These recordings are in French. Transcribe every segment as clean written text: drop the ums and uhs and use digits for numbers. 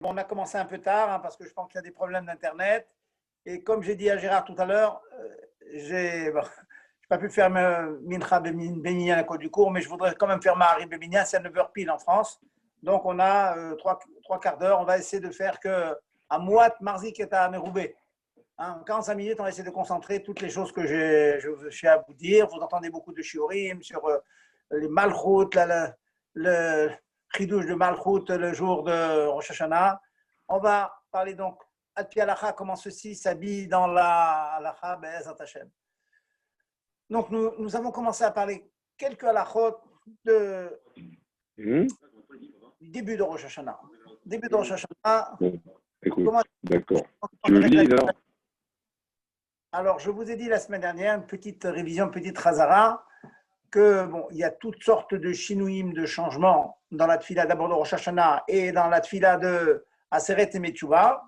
Bon, on a commencé un peu tard parce que je pense qu'il y a des problèmes d'Internet. Et comme j'ai dit à Gérard tout à l'heure, j'ai pas pu faire Mincha Béminian à cause du cours, mais je voudrais quand même faire Mahari Béminian, c'est à 9h pile en France. Donc on a trois quarts d'heure. On va essayer de faire que à Mouat, Marzik et à Meroubé. En 45 minutes, on va essayer de concentrer toutes les choses que j'ai à vous dire. Vous entendez beaucoup de shiurim sur les malchoutes, le chidouche de malchoute le jour de Rosh Hashanah. On va parler donc à Pi Halacha, comment ceci s'habille dans la Halacha Be'ezrat Hashem. Donc nous avons commencé à parler quelques halachot du début de Rosh Hashanah. Début de Rosh Hashanah. Écoute, d'accord. Tu le lis là? Alors, je vous ai dit la semaine dernière, une petite révision, une petite chazara, que bon, il y a toutes sortes de shinouim, de changements dans la tfila d'abord de Rosh Hashanah et dans la tfila de Aseret et Metchouva.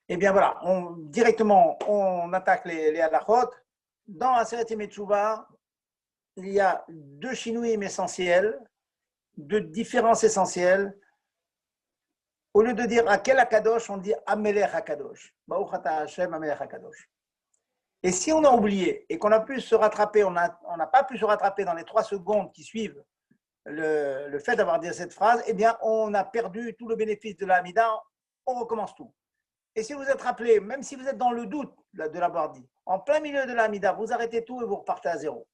Eh bien voilà, directement, on attaque les halachot. Dans Aseret et Metchouva, il y a deux shinouim essentiels, deux différences essentielles. Au lieu de dire Akel HaKadosh, on dit Amelech HaKadosh. Baruch Ata Hashem Amelech HaKadosh. Et si on a oublié et qu'on a pu se rattraper, on n'a pas pu se rattraper dans les 3 secondes qui suivent le fait d'avoir dit cette phrase, eh bien, on a perdu tout le bénéfice de la Hamida, on recommence tout. Et si vous êtes rappelé, même si vous êtes dans le doute de l'avoir dit, en plein milieu de la Hamida, vous arrêtez tout et vous repartez à zéro.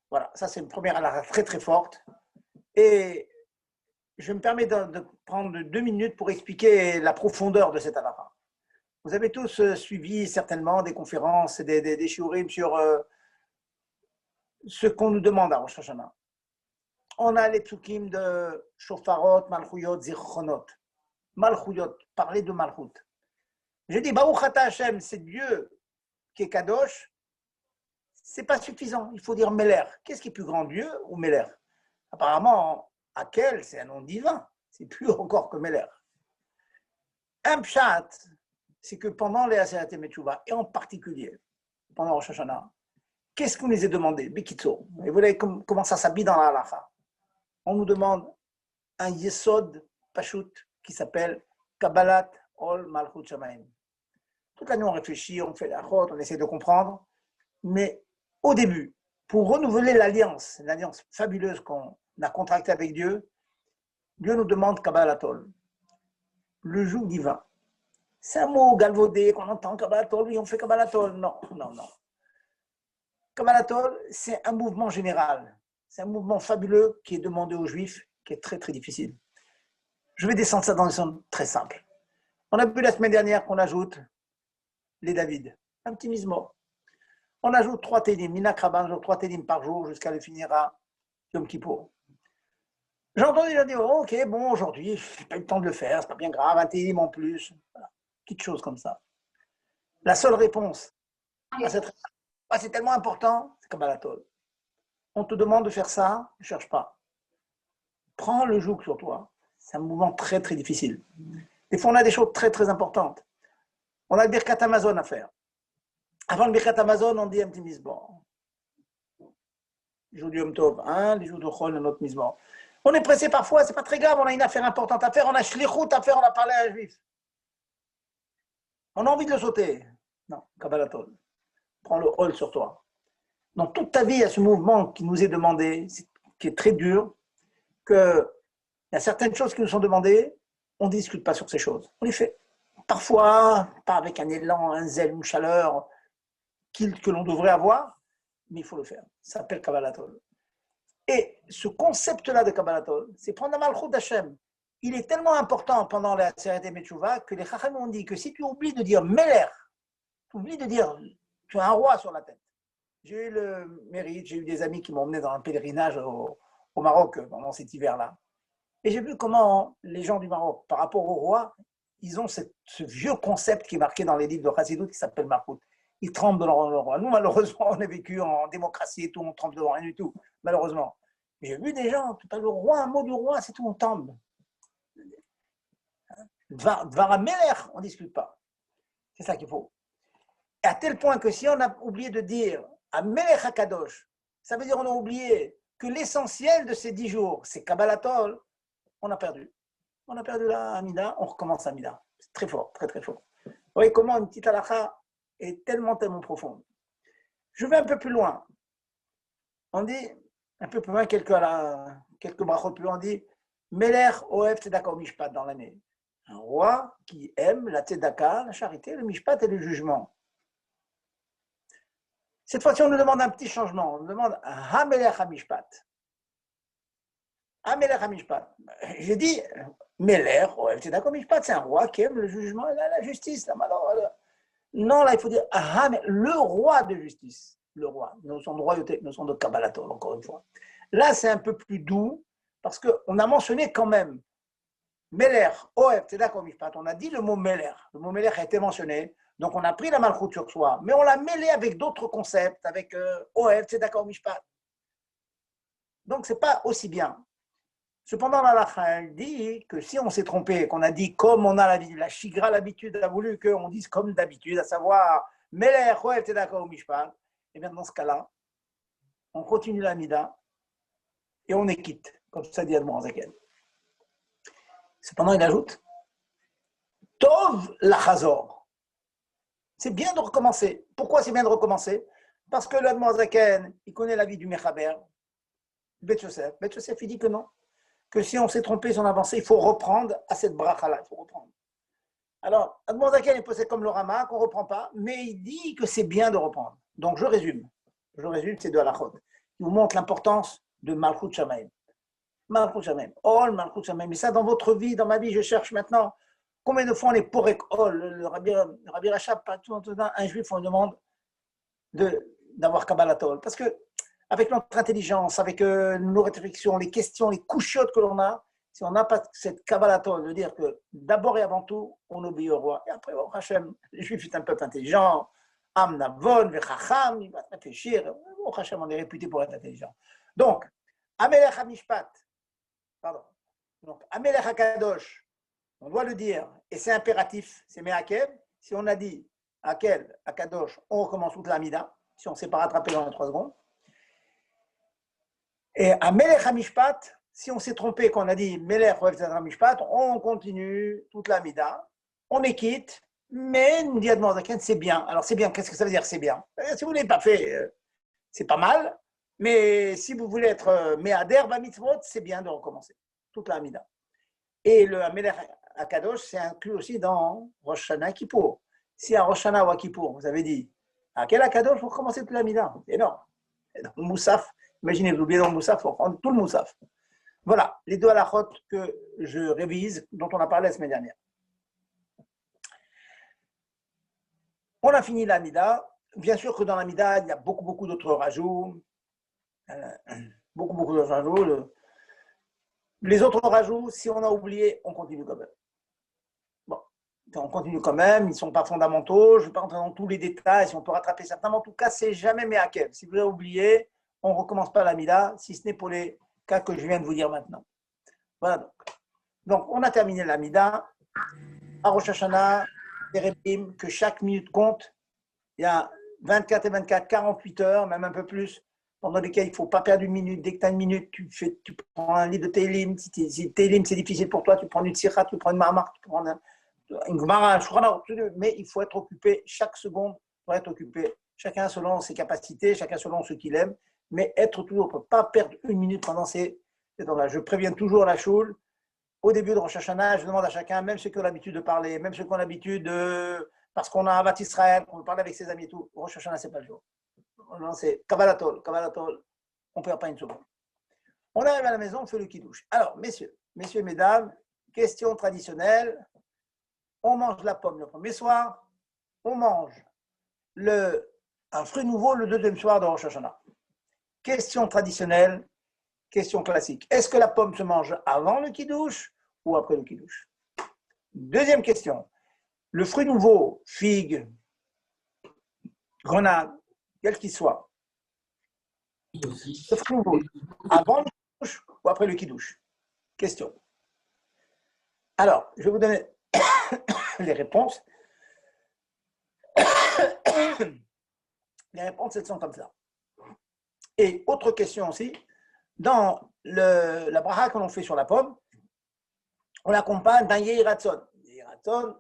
Voilà, ça c'est une première halakha très très forte. Et je me permets de prendre 2 minutes pour expliquer la profondeur de cette halakha. Vous avez tous suivi certainement des conférences, des shiurim sur ce qu'on nous demande à Rosh Hashanah. On a les psukim de shofarot, malchuyot, zichronot. Malchuyot, parler de malchut. J'ai dit, Baruch Ata Hashem, c'est Dieu qui est kadosh. C'est pas suffisant, il faut dire Meler. Qu'est-ce qui est plus grand, Dieu ou Meler? Apparemment, Akel, c'est un nom divin. C'est plus encore que Meler. Un pshat, c'est que pendant les Aseret et Metchouva, et en particulier pendant Rosh Hashanah, qu'est-ce qu'on nous a demandé? Bekitso. Et vous voyez comment ça s'habille dans la halacha. On nous demande un yesod pashut qui s'appelle Kabbalat Ol Malchut Shamayim. Toute la nuit on réfléchit, on fait la chot, on essaie de comprendre, mais au début, pour renouveler l'alliance fabuleuse qu'on a contractée avec Dieu, Dieu nous demande Kabbalat Ol, le joug divin. C'est un mot galvaudé qu'on entend Kabbalatol, oui, on fait Kabbalatol. Non. Kabbalatol, c'est un mouvement général. C'est un mouvement fabuleux qui est demandé aux Juifs, qui est très très difficile. Je vais descendre ça dans une sens très simple. On a vu la semaine dernière qu'on ajoute les David, un petit mismo. On ajoute 3 télim, Mina Kraban, 3 télim par jour jusqu'à le finir à Yom Kippour. J'ai entendu les gens dire, oh, ok, bon, aujourd'hui, je n'ai pas eu le temps de le faire, c'est pas bien grave, un télim en plus. Voilà. Petites choses comme ça. La seule réponse à cette réponse, c'est tellement important, c'est Kabbalatol. On te demande de faire ça, ne cherche pas. Prends le joug sur toi. C'est un mouvement très très difficile. Des fois, on a des choses très très importantes. On a le Birkat Amazon à faire. Avant le Birkat Amazon, on dit un petit misbor. Les jours du Yom Tov, les jours de Chol, un autre misbor. On est pressé parfois, c'est pas très grave, on a une affaire importante à faire, on a shlichut à faire, on a parlé à un juif. On a envie de le sauter. Non, Kabbalatol. Prends le hol sur toi. Dans toute ta vie, il y a ce mouvement qui nous est demandé, qui est très dur, qu'il y a certaines choses qui nous sont demandées, on ne discute pas sur ces choses. On les fait. Parfois, pas avec un élan, un zèle, une chaleur que l'on devrait avoir, mais il faut le faire. Ça s'appelle Kabbalatol. Et ce concept-là de Kabbalatol, c'est prendre la malchut d'Hachem. Il est tellement important pendant la Aseret et Metchouva que les Chachamim ont dit que si tu oublies de dire Meler, tu oublies de dire tu as un roi sur la tête. J'ai eu le mérite, j'ai eu des amis qui m'ont emmené dans un pèlerinage au Maroc pendant cet hiver-là. Et j'ai vu comment les gens du Maroc, par rapport au roi, ils ont ce vieux concept qui est marqué dans les livres de Chassidut qui s'appelle Malchut. Ils tremblent devant le roi. Nous, malheureusement, on a vécu en démocratie et tout, on tremble devant rien du tout, malheureusement. J'ai vu des gens, le roi, un mot du roi, c'est tout, on tremble. Dvar Meler, on ne discute pas. C'est ça qu'il faut. Et à tel point que si on a oublié de dire Amelech HaKadosh, ça veut dire qu'on a oublié que l'essentiel de ces 10 jours, c'est Kabbalatol, on a perdu. On a perdu la Amida, on recommence Amida. C'est très fort, très très fort. Vous voyez comment une petite halakha est tellement, tellement profonde. Je vais un peu plus loin. On dit, un peu plus loin, quelques brachot plus loin, on dit Meler Oev Tzedaka Mishpat dans l'année. Un roi qui aime la Tzedaka, la charité, le Mishpat et le jugement. Cette fois-ci, on nous demande un petit changement. On nous demande Ha-Melech Ha-Mishpat. Ha-Melech Ha-Mishpat. J'ai dit Meler Oev Tzedaka Mishpat, c'est un roi qui aime le jugement et la justice. Non, là, il faut dire le roi de justice. Le roi, notion de royauté, notion de Kabbalatol, encore une fois. Là, c'est un peu plus doux, parce qu'on a mentionné quand même Meler, Oev, Tzedaka Mishpat. On a dit le mot Meler. Le mot Meler a été mentionné, donc on a pris la malchoute sur soi, mais on l'a mêlé avec d'autres concepts, avec Oev, Tzedaka Mishpat. Donc, ce n'est pas aussi bien. Cependant, la dit que si on s'est trompé, qu'on a dit comme on a la Shigra, l'habitude a voulu qu'on dise comme d'habitude, à savoir Meler, Oev, Tzedaka Mishpat, et bien dans ce cas-là, on continue la Mida et on est quitte, comme ça dit Admor Zaken. Cependant, il ajoute Tov lachazor. C'est bien de recommencer. Pourquoi c'est bien de recommencer? Parce que l'Admor Zaken, il connaît la vie du Mechaber, Bet Yosef. Bet Yosef, il dit que non. Que si on s'est trompé, si on a avancé, il faut reprendre à cette bracha-là. Il faut reprendre. Alors, Admor Zaken est posé comme le Rama, qu'on ne reprend pas, mais il dit que c'est bien de reprendre. Donc, je résume. Ces deux halachot. Il vous montre l'importance de Malchut Shamayim. Malchut Shamayim. Ol, Malchut Shamayim. Mais ça, dans votre vie, dans ma vie, je cherche maintenant. Combien de fois on est porek Ol? Le Rabbi Rachab, un juif, on lui demande d'avoir Kabbalatol. Parce que, avec notre intelligence, avec nos réflexions, les questions, les couchiottes que l'on a, si on n'a pas cette Kabbalatol, de dire que d'abord et avant tout, on obéit au roi. Et après, au Hachem, le juif est un peuple intelligent. Amnavon, Vechacham, il va réfléchir. Au Hachem, on est réputé pour être intelligent. Donc, Amelech HaMishpat, pardon. Donc, Amelech HaKadosh, on doit le dire, et c'est impératif, c'est Me'akev. Si on a dit Akel, HaKadosh, on recommence toute la Mida, si on ne s'est pas rattrapé dans les 3 secondes. Et Amelech HaMishpat, si on s'est trompé, qu'on a dit Melech Oev Tzedaka Mishpat, on continue toute la Mida, on est quitte. Mais, nous dit Admor Zaken, c'est bien. Alors, c'est bien, qu'est-ce que ça veut dire, c'est bien? Si vous ne l'avez pas fait, c'est pas mal. Mais si vous voulez être Me'ader Bamitzvot, c'est bien de recommencer toute la Amida. Et le Amelech HaKadosh, c'est inclus aussi dans Rosh Hashanah Kippour. Si à Rosh Hashanah ou à Kippour, vous avez dit à quel HaKadosh, vous recommencez toute la Amida. C'est énorme. Dans le Moussaf, imaginez, vous oubliez dans le Moussaf, il faut prendre tout le Moussaf. Voilà, les deux halachot que je révise, dont on a parlé la semaine dernière. On a fini l'Amida. Bien sûr que dans l'Amida, il y a beaucoup d'autres rajouts. Beaucoup d'autres rajouts. Les autres rajouts, si on a oublié, on continue quand même. Bon, on continue quand même. Ils ne sont pas fondamentaux. Je ne vais pas rentrer dans tous les détails. Si on peut rattraper certains, mais en tout cas, c'est jamais Me'akev. Si vous avez oublié, on ne recommence pas l'Amida, si ce n'est pour les cas que je viens de vous dire maintenant. Voilà donc on a terminé l'Amida. À Rosh Hashanah, que chaque minute compte. Il y a 24 et 24, 48 heures, même un peu plus, pendant lesquelles il ne faut pas perdre une minute. Dès que tu as une minute, tu prends un livre de Tehillim. Si Tehillim, c'est difficile pour toi, tu prends une Tzira, tu prends une Mahamar, tu prends une Gemara, un Shulchan, mais il faut être occupé chaque seconde, pour être occupé. Chacun selon ses capacités, chacun selon ce qu'il aime, mais être toujours, on ne peut pas perdre une minute pendant ces temps-là. Je préviens toujours la choule. Au début de Rosh Hashanah, je demande à chacun, même ceux qui ont l'habitude de parler, même ceux qui ont l'habitude de... Parce qu'on a Avat Israël, on parle avec ses amis et tout. Rosh Hashanah, ce n'est pas le jour. Non, c'est Kabbalatol, on ne perd pas une seconde. On arrive à la maison, on fait le kidouche. Alors, messieurs, mesdames, question traditionnelle. On mange la pomme le premier soir, on mange un fruit nouveau le deuxième soir de Rosh Hashanah. Question traditionnelle, question classique. Est-ce que la pomme se mange avant le kidouche ou après le kidouche? Deuxième question. Le fruit nouveau, figue, grenade, quel qu'il soit, le fruit nouveau, avant le kidouche ou après le kidouche? Question. Alors, je vais vous donner les réponses. Les réponses, elles sont comme ça. Et autre question aussi, dans la bracha que l'on fait sur la pomme, on l'accompagne d'un Yehiratson. Yehiratson,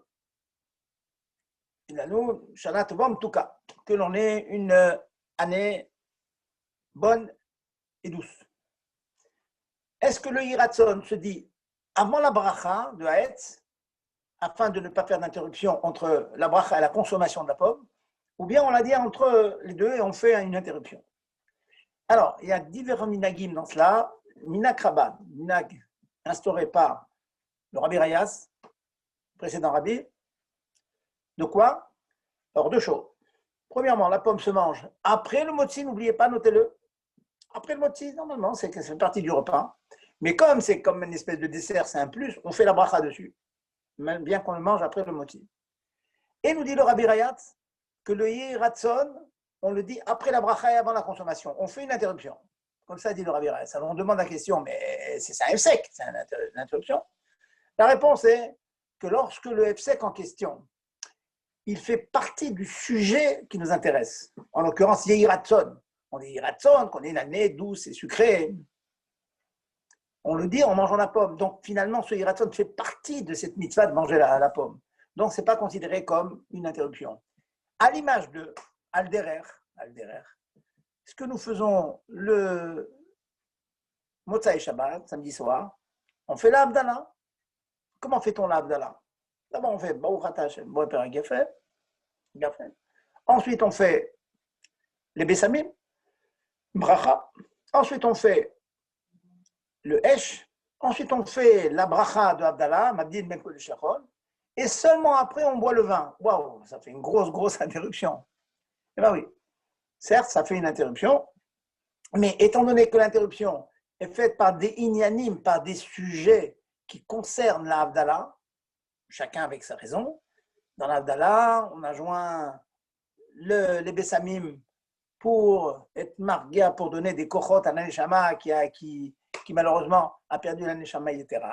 il a nous, Shana Tovom Tuka, que l'on ait une année bonne et douce. Est-ce que le Yehiratson se dit avant la bracha de Haetz, afin de ne pas faire d'interruption entre la bracha et la consommation de la pomme, ou bien on l'a dit entre les deux et on fait une interruption? Alors, il y a différents minagim dans cela. Minag Rabban, minag instauré par le Rabbi Rayas, précédent Rabbi. De quoi? Alors, deux choses. Premièrement, la pomme se mange après le motzi, n'oubliez pas, notez-le. Après le motzi, normalement, c'est partie du repas. Mais comme c'est comme une espèce de dessert, c'est un plus, on fait la bracha dessus, même bien qu'on le mange après le motzi. Et nous dit le Rabbi Rayat que le Yehiratson, on le dit après la bracha et avant la consommation. On fait une interruption. Comme ça dit le Rabbi Rayat. Alors on demande la question, mais c'est un F-sec, c'est une interruption. La réponse est que lorsque le F-sec en question, il fait partie du sujet qui nous intéresse. En l'occurrence, Yehiratson. On dit Yehiratson, qu'on ait une année douce et sucrée. On le dit en mangeant la pomme. Donc finalement, ce Yehiratson fait partie de cette mitzvah de manger la pomme. Donc ce n'est pas considéré comme une interruption. À l'image de Alderer, ce que nous faisons le Motzai Shabbat, samedi soir, on fait l'Abdallah. Comment fait-on l'Abdallah? D'abord, on fait Baruch Ata Hashem, Bo Père Gefet. Ensuite, on fait les Bessamim, Bracha. Ensuite, on fait le Esh. Ensuite, on fait la Bracha de Abdallah, Mabdil Mekol Shachon. Et seulement après, on boit le vin. Waouh, ça fait une grosse interruption. Eh bien oui, certes, ça fait une interruption, mais étant donné que l'interruption est faite par des inyanim, par des sujets qui concernent l'Abdallah, chacun avec sa raison, dans l'Abdallah, on a joint les Bessamim pour être marga, pour donner des kochot à l'Aneshama qui malheureusement a perdu l'Aneshama, etc.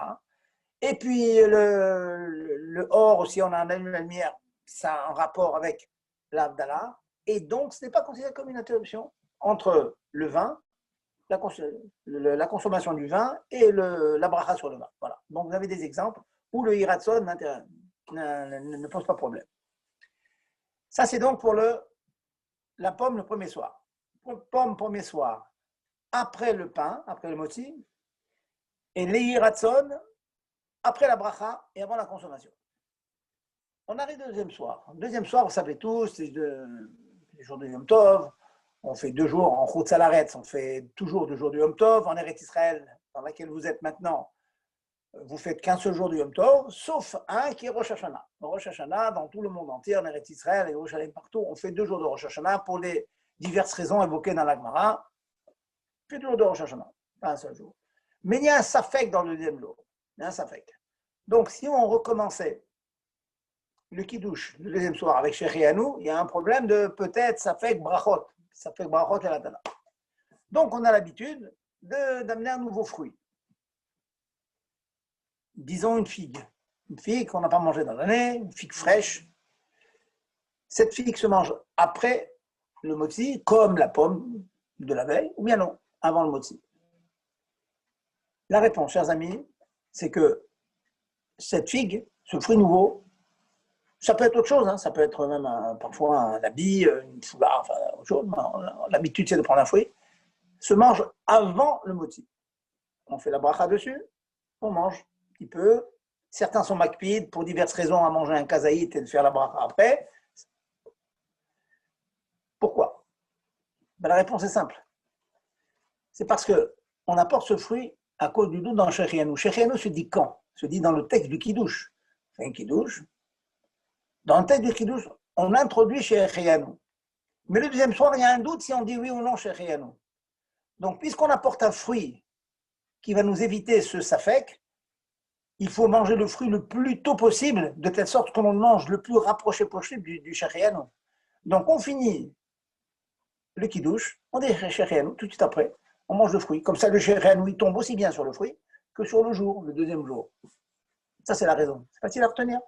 Et puis le or aussi, on a un la lumière, ça a un rapport avec l'Abdallah. Et donc, ce n'est pas considéré comme une interruption entre le vin, la consommation du vin et la bracha sur le vin. Voilà. Donc, vous avez des exemples où le Yehiratson ne pose pas problème. Ça, c'est donc pour la pomme le premier soir. Pomme premier soir, après le pain, après le motzi, et le Yehiratson, après la bracha et avant la consommation. On arrive au deuxième soir. Deuxième soir, vous savez tous, c'est les jours de Yom Tov. On fait 2 jours en Chutz La'aretz, on fait toujours 2 jours de Yom Tov. En Eretz Israël, dans laquelle vous êtes maintenant, vous faites qu'un seul jour de Yom Tov, sauf un qui est Rosh Hashanah. Rosh Hashanah, dans tout le monde entier, en Eretz Israël et Yerushalayim partout, on fait 2 jours de Rosh Hashanah pour les diverses raisons évoquées dans la Gemara. Puis 2 jours de Rosh Hashanah, pas un seul jour. Mais il y a un safek dans le deuxième jour. Il y a un safek. Donc, si on recommençait le kiddush le deuxième soir avec Shechianu, il y a un problème de peut-être safek brachot et la dana. Donc, on a l'habitude d'amener un nouveau fruit. Disons une figue qu'on n'a pas mangée dans l'année, une figue fraîche. Cette figue se mange après le motzi, comme la pomme de la veille, ou bien non, avant le motzi. La réponse, chers amis, c'est que cette figue, ce fruit nouveau, ça peut être autre chose, hein. Ça peut être même parfois un habit, une foulard, enfin autre chose. L'habitude, c'est de prendre un fruit. Se mange avant le motzi. On fait la bracha dessus, on mange un petit peu. Certains sont makpides pour diverses raisons à manger un kazaït et de faire la bracha après. Pourquoi? Ben, la réponse est simple. C'est parce qu'on apporte ce fruit à cause du doute dans le Shechianu. Shechianu se dit quand? Se dit dans le texte du Kiddush. C'est un Kiddush. Dans le texte du Kiddush, on introduit Shechianu. Mais le deuxième soir, il y a un doute si on dit oui ou non Shechianu. Donc, puisqu'on apporte un fruit qui va nous éviter ce safek, il faut manger le fruit le plus tôt possible, de telle sorte que l'on le mange le plus rapproché possible du Shechianu. Donc, on finit le Kiddush, on dit Shechianu tout de suite après. On mange le fruit. Comme ça, le Shechianu, il tombe aussi bien sur le fruit que sur le jour, le deuxième jour. Ça, c'est la raison. C'est facile à retenir.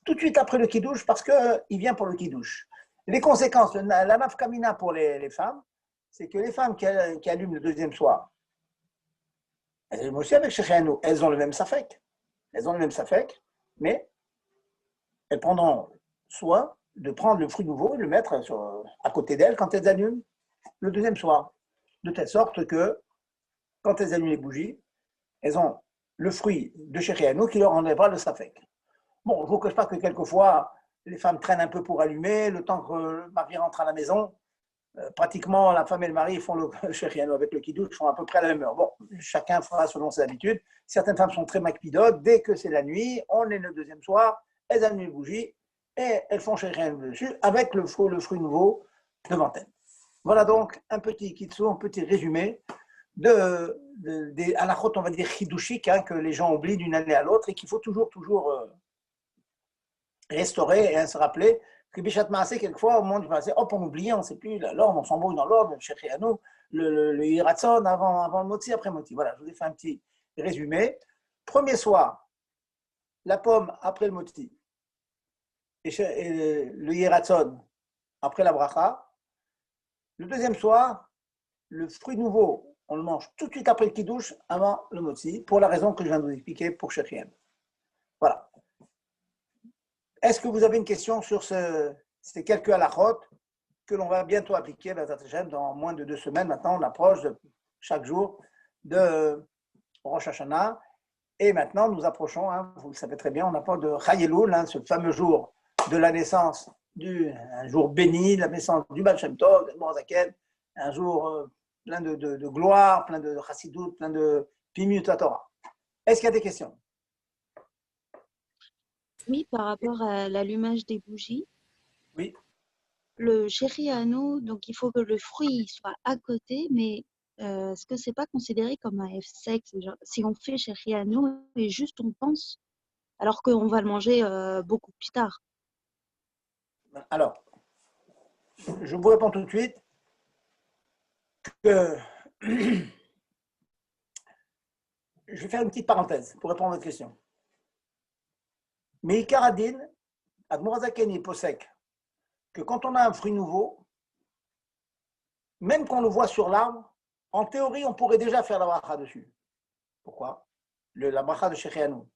Tout de suite après le Kiddush, parce qu'il vient pour le Kiddush. Les conséquences, la nafkamina pour les femmes, c'est que les femmes qui allument le deuxième soir, elles allument aussi avec Shechianu, elles ont le même safek. elles ont le même safek, mais elles prendront soin de prendre le fruit nouveau et de le mettre à côté d'elles quand elles allument le deuxième soir. De telle sorte que, quand elles allument les bougies, elles ont le fruit de Shérianou qui leur enlèvera le safek. Bon, je ne vous cache pas que quelquefois, les femmes traînent un peu pour allumer, le temps que le mari rentre à la maison. Pratiquement, la femme et le mari font le Shérianou avec le kidouche, font à peu près à la même heure. Bon, chacun fera selon ses habitudes. Certaines femmes sont très macpidotes. Dès que c'est la nuit, on est le deuxième soir, elles allument les bougies et elles font Shérianou dessus avec le fruit nouveau devant elles. Voilà donc un petit kitsu, un petit résumé des halakhot, on va dire chidouchiques, hein, que les gens oublient d'une année à l'autre et qu'il faut toujours restaurer et se rappeler. Que Bichat Maasé, quelquefois, au moment du passé, hop, on oublie, on ne sait plus, l'ordre, on s'embrouille dans l'ordre, le Shechianu, le Hiratson avant le Motzi, après Motzi. Voilà, je vous ai fait un petit résumé. Premier soir, la pomme après le Motzi, et le Hiratson après la Bracha. Le deuxième soir, le fruit nouveau, on le mange tout de suite après le Kiddush, avant le Motzi, pour la raison que je viens de vous expliquer pour Shechianu. Voilà. Est-ce que vous avez une question sur ces quelques halakhot que l'on va bientôt appliquer dans moins de 2 semaines? Maintenant, on approche de chaque jour de Rosh Hashanah. Et maintenant, nous approchons, hein, vous le savez très bien, on approche de Chayeloul, hein, ce fameux jour de la naissance, un jour béni, la naissance du Baal Shem Tov, de Morazaken, un jour plein de gloire, plein de chassidout, plein de pimut à Torah. Est-ce qu'il y a des questions? Oui, par rapport à l'allumage des bougies. Oui. Le Shérianou, donc il faut que le fruit soit à côté, mais est-ce que c'est pas considéré comme un F-sec? Si on fait Shérianou et juste on pense, alors qu'on va le manger beaucoup plus tard. Alors, je vous réponds tout de suite que je vais faire une petite parenthèse pour répondre à votre question. Mais Ikaradin, Admorazaken et Posek, que quand on a un fruit nouveau, même qu'on le voit sur l'arbre, en théorie, on pourrait déjà faire la bracha dessus. Pourquoi? La bracha de Shechianou.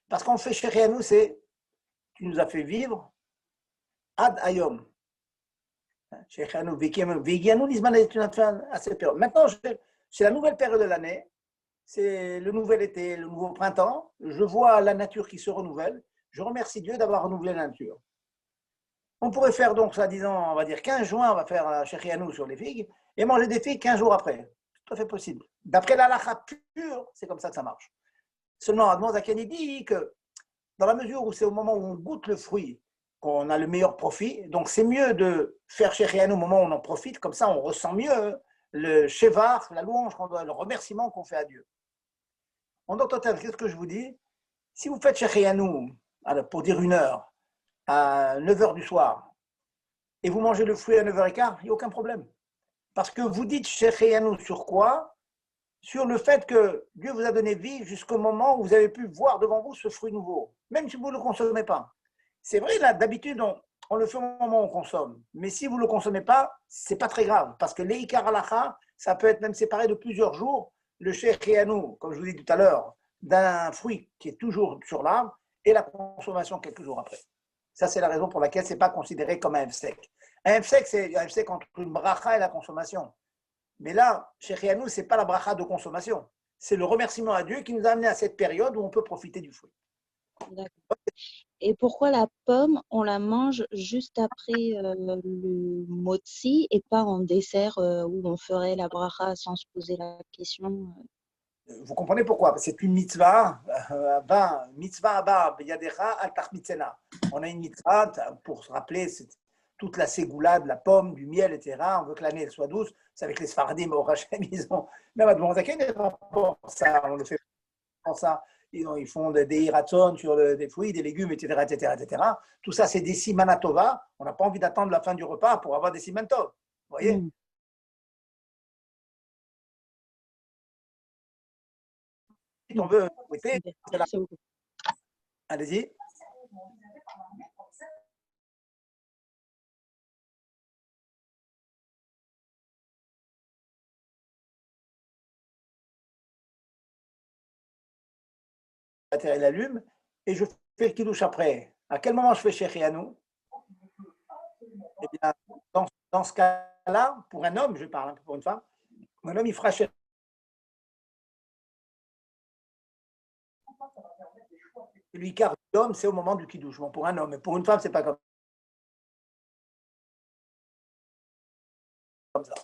Parce qu'on fait Shechianou, c'est tu nous as fait vivre ad ayom. Shechianou, Vigianou, l'Isman est une fin à cette période. Maintenant, c'est la nouvelle période de l'année, c'est le nouvel été, le nouveau printemps. Je vois la nature qui se renouvelle. Je remercie Dieu d'avoir renouvelé la nature. On pourrait faire donc, ça disant, on va dire 15 juin, on va faire la Shechianou sur les figues et manger des figues 15 jours après. C'est tout à fait possible. D'après la halakha pure, c'est comme ça que ça marche. Seulement, Admon Zakani dit que dans la mesure où c'est au moment où on goûte le fruit qu'on a le meilleur profit, donc c'est mieux de faire Shechianou au moment où on en profite, comme ça on ressent mieux le shevar, la louange, le remerciement qu'on fait à Dieu. En d'autres termes, qu'est-ce que je vous dis? Si vous faites Shechianou, pour dire 1 heure, à 9 h du soir, et vous mangez le fruit à 9 h 15, il n'y a aucun problème. Parce que vous dites Shechianou sur quoi? Sur le fait que Dieu vous a donné vie jusqu'au moment où vous avez pu voir devant vous ce fruit nouveau, même si vous ne le consommez pas. C'est vrai, là, d'habitude, on le fait au moment où on consomme. Mais si vous ne le consommez pas, ce n'est pas très grave. Parce que l'Eikar Alacha, ça peut être même séparé de plusieurs jours. Le Shechianou, comme je vous dis tout à l'heure, d'un fruit qui est toujours sur l'arbre et la consommation quelques jours après. Ça, c'est la raison pour laquelle ce n'est pas considéré comme un F-sec. Un F-sec, c'est un F-sec entre une bracha et la consommation. Mais là, Shechianou, ce n'est pas la bracha de consommation. C'est le remerciement à Dieu qui nous a amené à cette période où on peut profiter du fruit. D'accord. Et pourquoi la pomme, on la mange juste après le motzi et pas en dessert où on ferait la bracha sans se poser la question? Vous comprenez pourquoi? C'est une mitzvah. Mitzvah abba biyadecha al tachmitzena. On a une mitzvah pour se rappeler toute la ségoula de la pomme, du miel, etc. On veut que l'année soit douce. C'est avec les Sfardim au Hachem, ils ont même à Dmorazaken, ça, on le fait pour ça. Ils font des iratzon sur des fruits, des légumes, etc., etc., etc. Tout ça, c'est des simanatova. On n'a pas envie d'attendre la fin du repas pour avoir des simantov. Vous voyez? Si on veut souhaiter, allez-y. la terre il allume, et je fais le kidouche après. À quel moment je fais Shechianu? Eh bien, dans ce cas-là, pour un homme, je parle, pour une femme, un homme, il fera Shechianu. Lui, car l'homme, c'est au moment du kidouche. Bon, pour un homme, mais pour une femme, c'est pas comme ça.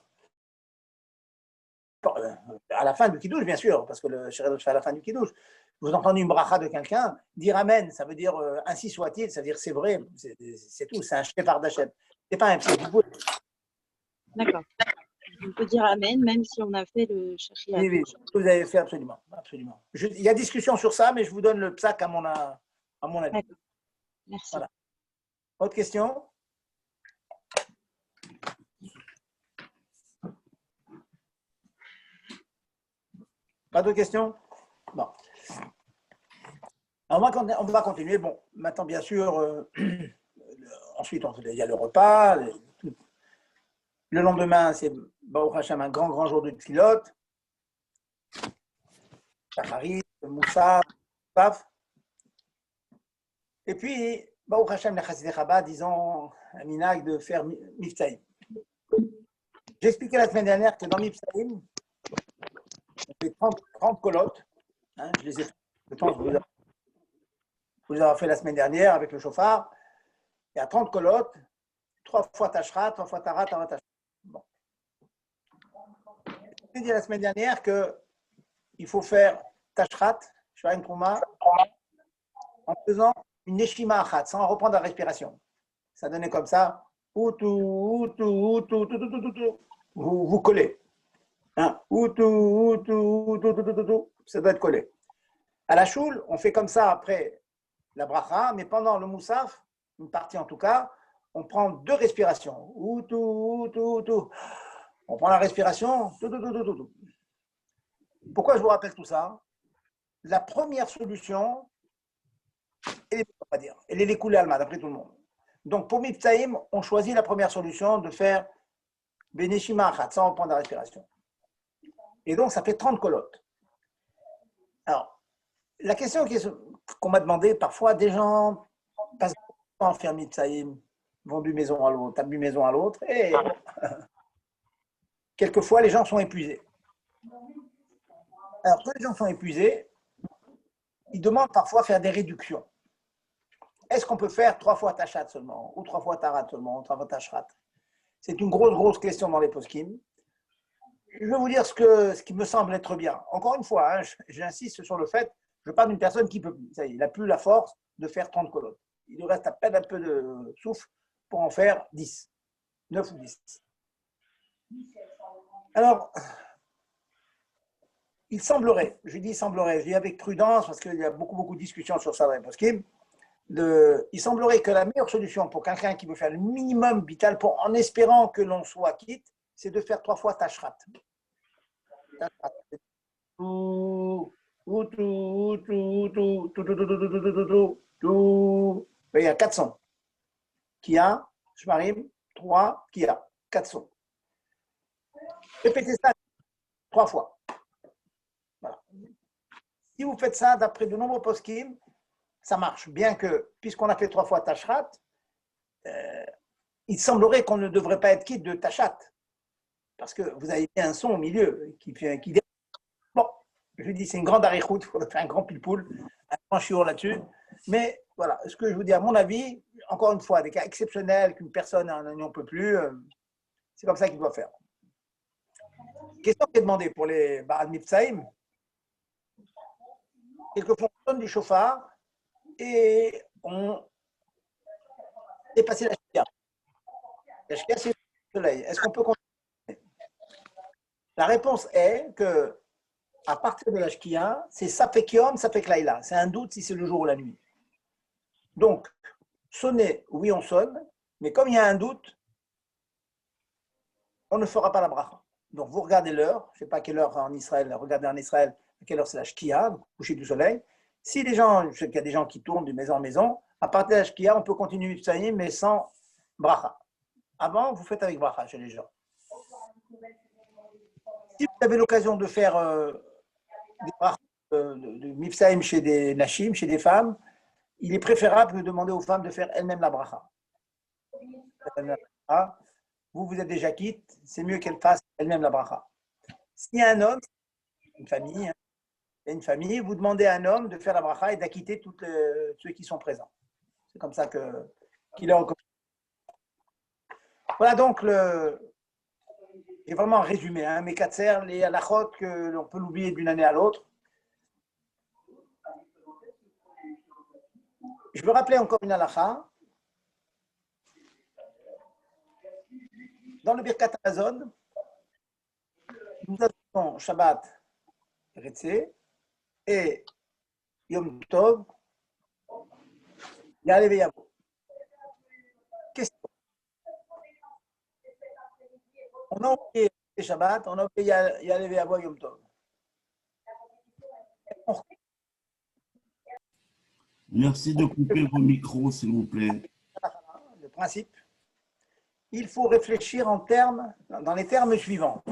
À la fin du kidouche, bien sûr, parce que le Shechianu se fait à la fin du kidouche. Vous entendez une bracha de quelqu'un, dire Amen, ça veut dire ainsi soit-il, ça veut dire c'est vrai, c'est tout, c'est un Shevar d'Hachem. C'est pas un petit bout. D'accord. On peut dire Amen, même si on a fait le Shechianu. Oui, vous avez fait absolument. Absolument. Il y a discussion sur ça, mais je vous donne le psaque à mon avis. D'accord. Merci. Voilà. Autre question? Pas de questions? Bon. Alors, on va continuer. Bon, maintenant, bien sûr, ensuite, il y a le repas. Le lendemain, c'est Baruch Hashem, un grand jour de Tfilot. Shacharit, Moussa, Paf. Et puis, Baruch Hashem, les Chassidei Chabad, disons, un minag de faire Miftaïm. J'ai expliqué la semaine dernière que dans Miftaïm, on fait 30 colottes. Hein, je les ai fait, je pense que vous avez fait la semaine dernière avec le chauffard. Il y a 30 colottes, 3 fois Tashrat, 3 fois Tarat, Tarat, Tashrat. Bon. J'ai dit la semaine dernière qu'il faut faire Tashrat, Shvaim Trouma, en faisant une Neshima Achat, sans reprendre la respiration. Ça donnait comme ça. Vous collez. Hein? Ça doit être collé. À la choule, on fait comme ça après la bracha, mais pendant le moussaf, une partie en tout cas, on prend 2 respirations. On prend la respiration. Pourquoi je vous rappelle tout ça? La première solution, elle est l'écoulée alma, d'après tout le monde. Donc pour Miftaïm, on choisit la première solution de faire Beneshima Achat, sans reprendre la respiration. Et donc ça fait 30 colottes. Alors, la question qu'on m'a demandé, parfois des gens passent beaucoup de temps à faire Miftaïm, vont d'une maison à l'autre, d'une maison à l'autre, et quelquefois les gens sont épuisés. Alors, quand les gens sont épuisés, ils demandent parfois faire des réductions. Est-ce qu'on peut faire 3 fois Tachat seulement, ou 3 fois Tarat seulement, ou 3 fois Tashrat? C'est une grosse question dans les poskim. Je vais vous dire ce qui me semble être bien. Encore une fois, hein, j'insiste sur le fait, je parle d'une personne qui peut plus. Ça y est, il n'a plus la force de faire 30 colottes. Il lui reste à peine un peu de souffle pour en faire 10, 9 ou 10. Alors, il semblerait, je dis avec prudence, parce qu'il y a beaucoup de discussions sur ça dans les poskim, il semblerait que la meilleure solution pour quelqu'un qui veut faire le minimum vital, en espérant que l'on soit quitte, c'est de faire 3 fois Tashrat. Il y a 400. Kia, Shmarim, 3, Kia, 400. Répétez ça 3 fois. Voilà. Si vous faites ça d'après de nombreux poskim, ça marche. Bien que, puisqu'on a fait 3 fois Tashrat, il semblerait qu'on ne devrait pas être quitte de Tachat. Parce que vous avez un son au milieu qui bon, je dis c'est une grande arichoute, il faudrait faire un grand pilpoul, un grand chiour là-dessus. Mais voilà, ce que je vous dis, à mon avis, encore une fois, des cas exceptionnels qu'une personne n'en peut plus, c'est comme ça qu'il doit faire. Question qui est demandée pour les Baal Mifsaïm. Quelquefois, on donne du chauffard et on dépasse la shkia. La shkia, c'est le soleil. Est-ce qu'on peut continuer? La réponse est que à partir de la shkia, c'est Safek Yom, Safek Laïla. C'est un doute si c'est le jour ou la nuit. Donc, sonner, oui, on sonne, mais comme il y a un doute, on ne fera pas la bracha. Donc, vous regardez l'heure, je ne sais pas à quelle heure en Israël, regardez en Israël à quelle heure c'est la shkia, le coucher du soleil. Si les gens, je sais qu'il y a des gens qui tournent de maison en maison, à partir de la shkia, on peut continuer Mifsaïm, mais sans bracha. Avant, vous faites avec bracha chez les gens. Si vous avez l'occasion de faire des brachas de Mifsaïm chez des Nashim, chez des femmes, il est préférable de demander aux femmes de faire elles-mêmes la bracha. Vous êtes déjà quitte, c'est mieux qu'elles fassent elles-mêmes la bracha. S'il y a un homme, une famille, vous demandez à un homme de faire la bracha et d'acquitter tous ceux qui sont présents. C'est comme ça qu'il est recommandé. Voilà donc j'ai vraiment résumé, mes katser, les halachot que l'on peut l'oublier d'une année à l'autre. Je veux rappeler encore une halacha. Dans le Birkat Hamazon, nous avons Shabbat, Retzé, et Yom Tov, Ya'aleh Veyavo. Question. On a oublié Shabbat, on a oublié Ya'aleh Veyavo, Yom Tov. Merci de couper vos micros, s'il vous plaît. Le principe, il faut réfléchir dans les termes suivants.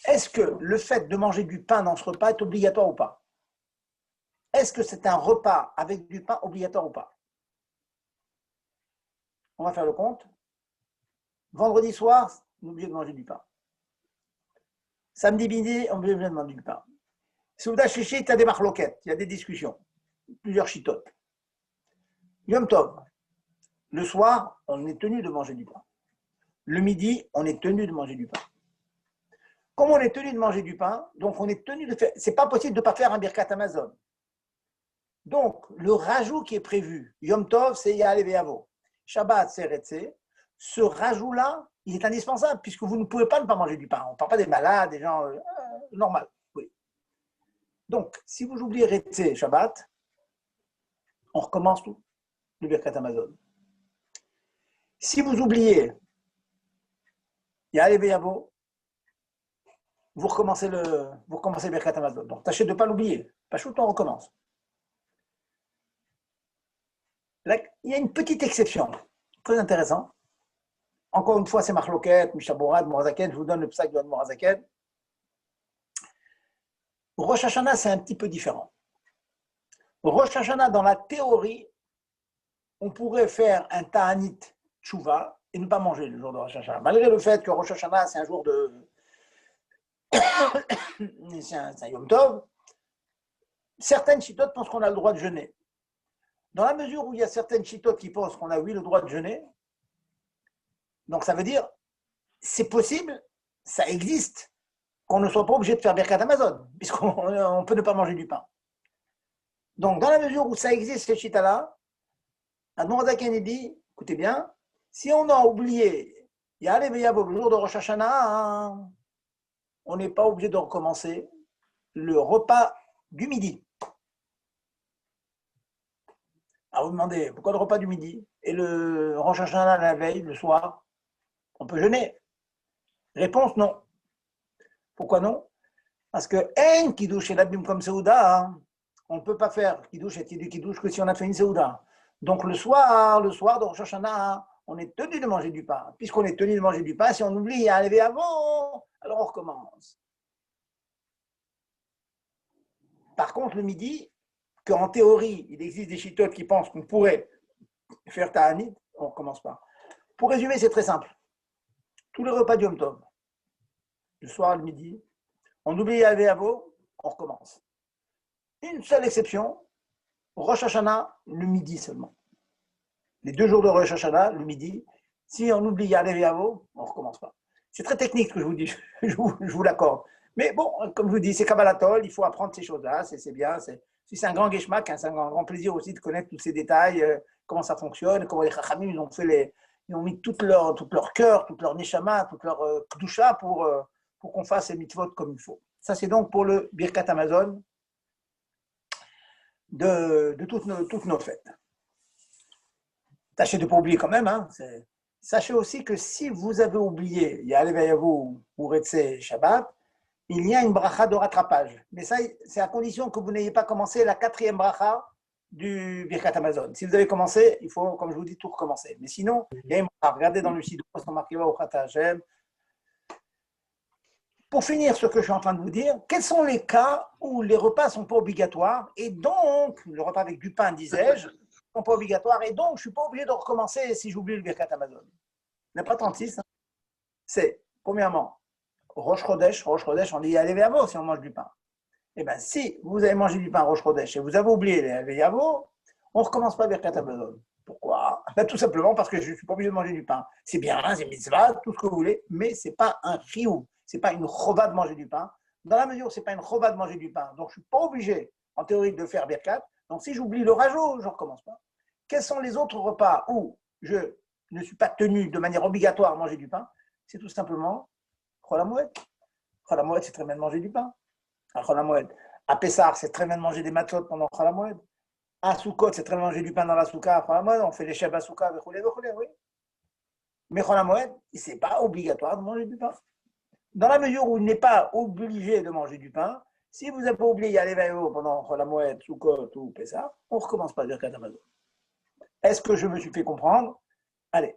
Est-ce que le fait de manger du pain dans ce repas est obligatoire ou pas? Est-ce que c'est un repas avec du pain obligatoire ou pas? On va faire le compte. Vendredi soir, on est obligé de manger du pain. Samedi midi, on est obligé de manger du pain. Souda Chichi, il y a des marloquettes, il y a des discussions, plusieurs chitotes. Yom Tov, le soir, on est tenu de manger du pain. Le midi, on est tenu de manger du pain. Comme on est tenu de manger du pain, donc on est tenu de faire. C'est pas possible de ne pas faire un Birkat Hamazon. Donc, le rajout qui est prévu, Yom Tov, c'est Ya'aleh Veyavo. Shabbat, c'est Retzé. Ce rajout-là, il est indispensable puisque vous ne pouvez pas ne pas manger du pain. On ne parle pas des malades, des gens normaux. Oui. Donc, si vous oubliez Retzé, Shabbat, on recommence tout, le Birkat Hamazon. Si vous oubliez Ya'aleh Veyavo, vous recommencez le Birkat Hamazon. Donc, tâchez de ne pas l'oublier. Pas chaud, on recommence. Là, il y a une petite exception, très intéressant. Encore une fois, c'est Marloquet, Mishaborad, Morazaken. Je vous donne le psaque de Morazaken. Rosh Hashanah, c'est un petit peu différent. Rosh Hashanah, dans la théorie, on pourrait faire un Ta'anit Tshuva et ne pas manger le jour de Rosh Hashanah. Malgré le fait que Rosh Hashanah, c'est un jour de. C'est un Yom Tov. Certaines chitotes pensent qu'on a le droit de jeûner. Dans la mesure où il y a certaines chitotes qui pensent qu'on a, oui, le droit de jeûner, donc ça veut dire, c'est possible, ça existe, qu'on ne soit pas obligé de faire Birkat Hamazon, puisqu'on peut ne pas manger du pain. Donc, dans la mesure où ça existe, ces chitas-là, Admor Zaken dit, écoutez bien, si on a oublié Ya'aleh Veyavo le jour de Rosh Hashanah, on n'est pas obligé de recommencer le repas du midi. Alors vous demandez, pourquoi le repas du midi et le Rosh Hashanah la veille, le soir, on peut jeûner? Réponse, non. Pourquoi non? Parce que un kiddush et l'abîme comme Seouda, on ne peut pas faire kiddush et kiddush que si on a fait une Seouda. Donc le soir de Rosh Hashanah, on est tenu de manger du pain. Puisqu'on est tenu de manger du pain, si on oublie à lever avant, alors on recommence. Par contre, le midi, qu'en théorie, il existe des chitotes qui pensent qu'on pourrait faire Ta'anit, on ne recommence pas. Pour résumer, c'est très simple. Tous les repas du Yom Tov, le soir et le midi, on oublie à lever avant, on recommence. Une seule exception, Rosh Hashanah, le midi seulement. Les 2 jours de Rosh Hashanah, le midi, si on oublie à lever avant, on ne recommence pas. C'est très technique ce que je vous dis, je vous l'accorde. Mais bon, comme je vous dis, c'est Kabbalatol, il faut apprendre ces choses-là, c'est bien. C'est un grand gueshmak, c'est un grand plaisir aussi de connaître tous ces détails, comment ça fonctionne, comment les Chachamim ils ont mis tout leur cœur, toute leur neshama, toute leur kdusha pour qu'on fasse les mitzvot comme il faut. Ça, c'est donc pour le Birkat Hamazon de toutes nos fêtes. Tâchez de ne pas oublier quand même. Sachez aussi que si vous avez oublié Ya'aleh Veyavo ou Retzé Shabbat, il y a une bracha de rattrapage. Mais ça, c'est à condition que vous n'ayez pas commencé la 4e bracha du Birkat Hamazon. Si vous avez commencé, il faut, comme je vous dis, tout recommencer. Mais sinon, il y a une bracha. Regardez dans le site, c'est marqué Baruch Ata Hashem. pour finir ce que je suis en train de vous dire, quels sont les cas où les repas ne sont pas obligatoires et donc, le repas avec du pain, disais-je, ne sont pas obligatoires et donc je ne suis pas obligé de recommencer si j'oublie le Birkat Hamazon. Il n'y a pas 36. Hein. C'est, premièrement, Rosh Chodesh, on dit Ya'aleh Ve'avo si on mange du pain. Eh bien, si vous avez mangé du pain Rosh Chodesh et vous avez oublié les Ve'avo, on ne recommence pas Birkat Hamazon. Pourquoi? Tout simplement parce que je ne suis pas obligé de manger du pain. C'est bien, c'est mitzvah, tout ce que vous voulez, mais ce n'est pas un chiyuv, ce n'est pas une chova de manger du pain. Dans la mesure où ce n'est pas une chova de manger du pain, donc je ne suis pas obligé, en théorie, de faire birkat. Donc si j'oublie le rajout, je ne recommence pas. Quels sont les autres repas où je ne suis pas tenu de manière obligatoire à manger du pain? C'est tout simplement Chol HaMoed. Chol HaMoed, c'est très bien de manger du pain. À Chol HaMoed. À Pessar, c'est très bien de manger des matzot pendant Chol HaMoed. À Soukot, c'est très bien de manger du pain dans la souka. On fait les chèvres à souka, oui. Mais Chol HaMoed, ce n'est pas obligatoire de manger du pain. Dans la mesure où il n'est pas obligé de manger du pain, si vous n'avez pas oublié Ya'aleh Ve'avo pendant Chol HaMoed, Soukot ou Pessah, on ne recommence pas à dire Birkat Hamazon. Est-ce que je me suis fait comprendre? Allez,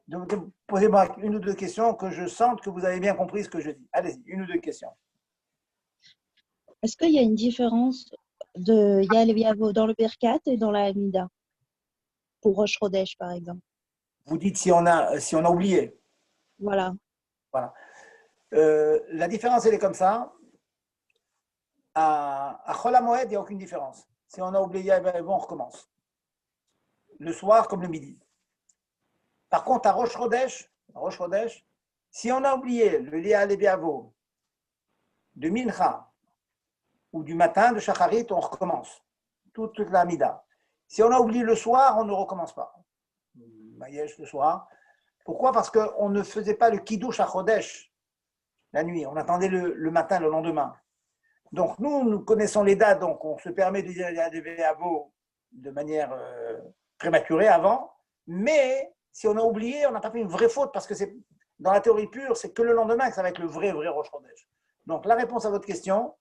posez-moi une ou deux questions que je sente que vous avez bien compris ce que je dis. Allez-y, une ou deux questions. Est-ce qu'il y a une différence de Ya'aleh Ve'avo dans le Birkat et dans la Hamida? Pour Rosh Chodesh, par exemple. Vous dites si on a oublié. Voilà. Voilà. La différence, elle est comme ça. À Chol HaMoed, il n'y a aucune différence. Si on a oublié, on recommence. Le soir comme le midi. Par contre, à Rosh Chodesh, si on a oublié le Ya'aleh Ve'avo de Mincha ou du matin de Shacharit, on recommence. Toute la Hamida. Si on a oublié le soir, on ne recommence pas. Mayesh le soir. Pourquoi? Parce qu'on ne faisait pas le Kiddush à Chodesh la nuit. On attendait le matin, le lendemain. Donc nous connaissons les dates, donc on se permet de dire Ya'aleh Ve'avo de manière prématurée avant. Mais si on a oublié, on n'a pas fait une vraie faute parce que c'est dans la théorie pure, c'est que le lendemain que ça va être le vrai Rosh Chodesh. Donc la réponse à votre question,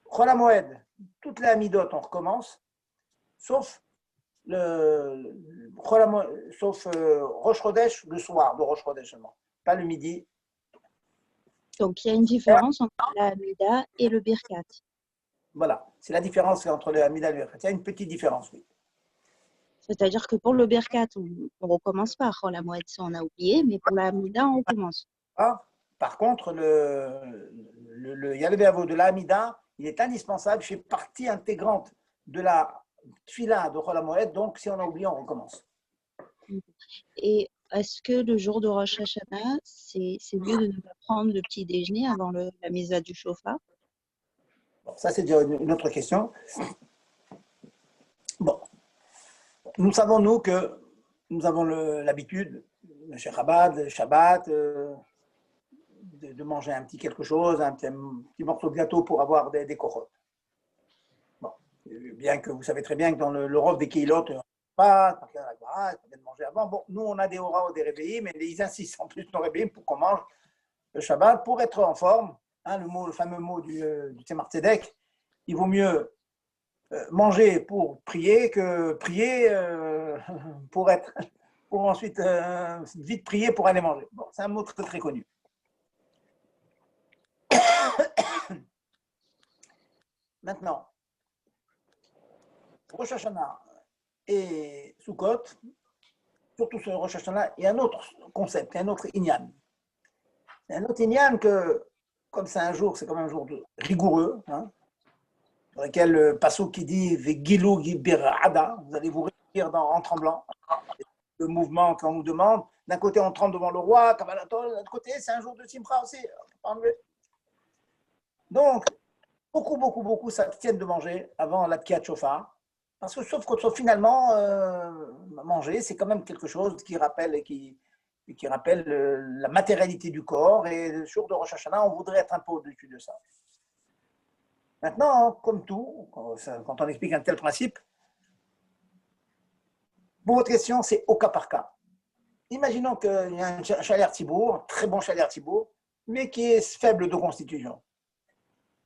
Chol HaMoed, toutes les Hamidot, on recommence, sauf Rosh Chodesh le soir de Rosh Chodesh seulement, pas le midi. Donc il y a une différence entre la Hamida et le Birkat. Voilà, c'est la différence entre le Hamida et le Birkat. Il y a une petite différence, oui. C'est-à-dire que pour le Birkat, on ne recommence pas Chol HaMoed si on a oublié, mais pour la Hamida, on recommence. Par contre, le Ya'aleh Ve'avo de la Hamida, il est indispensable, fait partie intégrante de la Tfila de Chol HaMoed, donc si on a oublié, on recommence. Et est-ce que le jour de Rosh Hashanah, c'est mieux de ne pas prendre le petit déjeuner avant la Misa du Shofar? Bon, ça, c'est déjà une autre question. Bon, nous savons, nous, que nous avons l'habitude, chez Chabad, Shabbat, de manger un petit quelque chose, un petit morceau de gâteau pour avoir des kochot. Bon, bien que vous savez très bien que dans le rov des Keilot, pas de manger avant. Bon, nous, on a des oraux, des réveillés, mais ils insistent en plus nos réveillés pour qu'on mange le Shabbat pour être en forme. Hein, le fameux mot du Tzemar Tzedek, il vaut mieux manger pour prier que prier pour ensuite vite prier pour aller manger. Bon, c'est un mot très très connu. Maintenant, Rosh Hashanah et Sukkot, surtout sur Rosh Hashanah, il y a un autre concept, il y a un autre inyan. Il y a un autre inyan que, comme c'est un jour, c'est comme un jour rigoureux, hein, dans lequel le passouk qui dit Vegilu Gibirada, vous allez vous réunir en tremblant. Le mouvement qu'on nous demande, d'un côté on tremble devant le roi, de l'autre côté c'est un jour de Simcha aussi. Donc, beaucoup s'abstiennent de manger avant la Tkiat Shofar, parce que sauf finalement, manger, c'est quand même quelque chose qui rappelle la matérialité du corps, et le jour de Rosh Hashanah, on voudrait être un peu au-dessus de ça. Maintenant, comme tout, quand on explique un tel principe, pour votre question, c'est au cas par cas. Imaginons qu'il y a un chaler Tibour, très bon chaler Tibour, mais qui est faible de constitution.